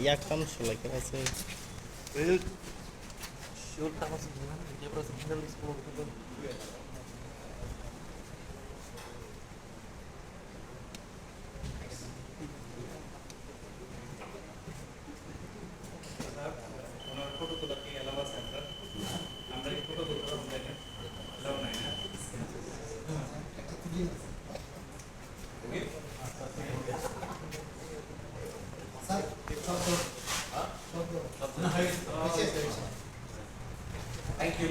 Jak tam šlo, které se... Шел там осознанно, я просто не из полу. Thank you.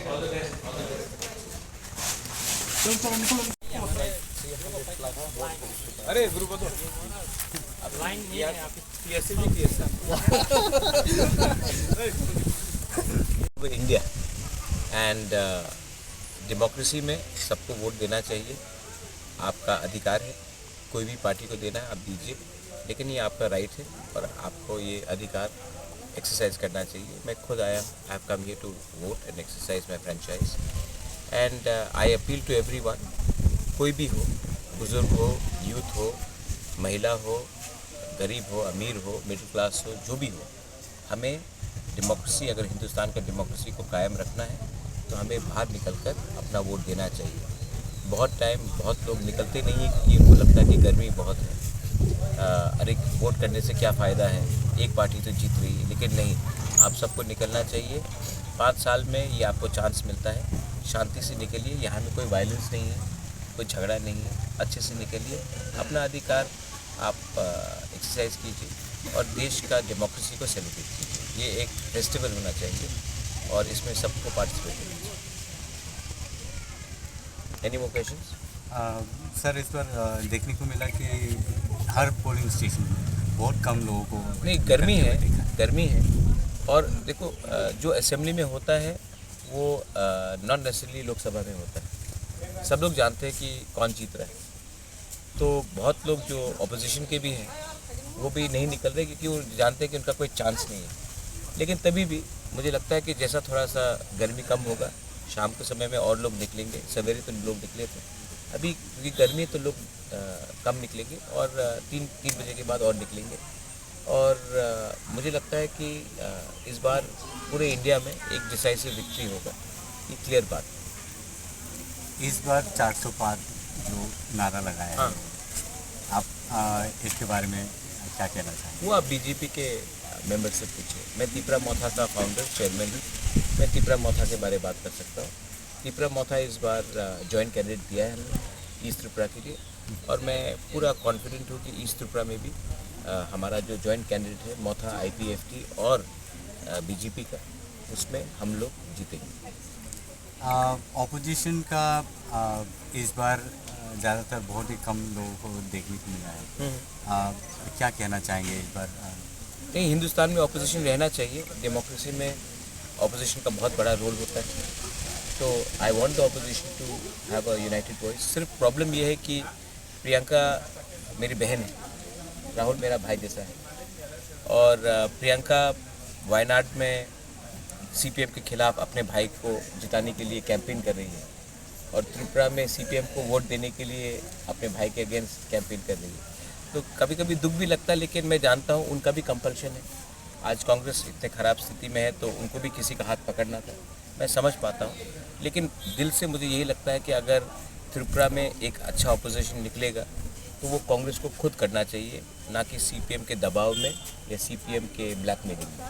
All the best. All the best. अरे गुरु को तो line नहीं है आपकी पीएससी भी पीएससी इंडिया एंड डेमोक्रेसी में सबको वोट देना चाहिए, आपका अधिकार है। कोई भी पार्टी को देना है आप दीजिए, लेकिन ये आपका राइट है और आपको ये अधिकार एक्सरसाइज करना चाहिए। मैं खुद आया, I have come here to vote and exercise my franchise and I appeal to everyone, कोई भी हो, बुजुर्ग हो, यूथ हो, महिला हो, गरीब हो, अमीर हो, मिडिल क्लास हो, जो भी हो, हमें डेमोक्रेसी, अगर हिंदुस्तान का डेमोक्रेसी को कायम रखना है तो हमें बाहर निकलकर अपना वोट देना चाहिए। बहुत लोग निकलते नहीं हैं कि उनको लगता है कि गर्मी बहुत है, अरे वोट करने से क्या फ़ायदा है, एक पार्टी तो जीत रही है। लेकिन नहीं, आप सबको निकलना चाहिए। 5 साल में ये आपको चांस मिलता है, शांति से निकलिए। यहाँ में कोई वायलेंस नहीं है, कोई झगड़ा नहीं है, अच्छे से निकलिए, अपना अधिकार आप एक्सरसाइज कीजिए और देश का डेमोक्रेसी को सेलिब्रेट कीजिए। ये एक फेस्टिवल होना चाहिए और इसमें सबको पार्टिसिपेट करना चाहिए। Any more questions? सर, इस बार देखने को मिला कि हर पोलिंग स्टेशन में बहुत कम लोगों को नहीं, गर्मी है और देखो जो असेंबली में होता है वो नॉन नेसेसरली लोकसभा में होता है। सब लोग जानते हैं कि कौन जीत रहा है, तो बहुत लोग जो ऑपोजिशन के भी हैं वो भी नहीं निकल रहे क्योंकि वो जानते हैं कि उनका कोई चांस नहीं है। लेकिन तभी भी मुझे लगता है कि जैसा थोड़ा सा गर्मी कम होगा, शाम के समय में और लोग निकलेंगे। सवेरे तो लोग निकले थे, अभी क्योंकि गर्मी है तो लोग कम निकलेंगे और 3 बजे के बाद और निकलेंगे। और मुझे लगता है कि इस बार पूरे इंडिया में एक डिसाइसिव विक्ट्री होगा, ये क्लियर बात। इस बार 400 पार जो नारा लगाया हाँ। है, आप इसके बारे में क्या कहना चाहेंगे? वो आप बीजेपी के मेंबर से पूछिए। मैं तिपरा मोथा का फाउंडर चेयरमैन हूँ, मैं तिपरा मोथा के बारे में बात कर सकता हूँ। तिपरा मोथा इस बार जॉइंट कैंडिडेट दिया है हमने ईस्ट त्रिपुरा के लिए और मैं पूरा कॉन्फिडेंट हूँ कि ईस्ट त्रिपुरा में भी हमारा जो जॉइंट कैंडिडेट है मोथा IPFT और बीजेपी का, उसमें हम लोग जीतेंगे। ऑपोजिशन का इस बार ज़्यादातर बहुत ही कम लोगों को देखने को मिला है, क्या कहना चाहेंगे इस बार? नहीं, हिंदुस्तान में ऑपोजिशन रहना चाहिए। डेमोक्रेसी में ऑपोजिशन का बहुत बड़ा रोल होता है, तो I want the opposition to have a united voice. सिर्फ प्रॉब्लम यह है कि प्रियंका मेरी बहन है, राहुल मेरा भाई जैसा है और प्रियंका वायनाड में CPM के खिलाफ अपने भाई को जिताने के लिए कैंपेन कर रही है और त्रिपुरा में CPM को वोट देने के लिए अपने भाई के अगेंस्ट कैंपेन कर रही है। तो कभी कभी दुख भी लगता है, लेकिन मैं जानता हूँ उनका भी कंपल्शन है। आज कांग्रेस इतने ख़राब स्थिति में है तो उनको भी किसी का हाथ पकड़ना था, मैं समझ पाता हूँ। लेकिन दिल से मुझे यही लगता है कि अगर त्रिपुरा में एक अच्छा अपोजिशन निकलेगा तो वो कांग्रेस को खुद करना चाहिए, ना कि CPM के दबाव में या CPM के ब्लैकमेलिंग में।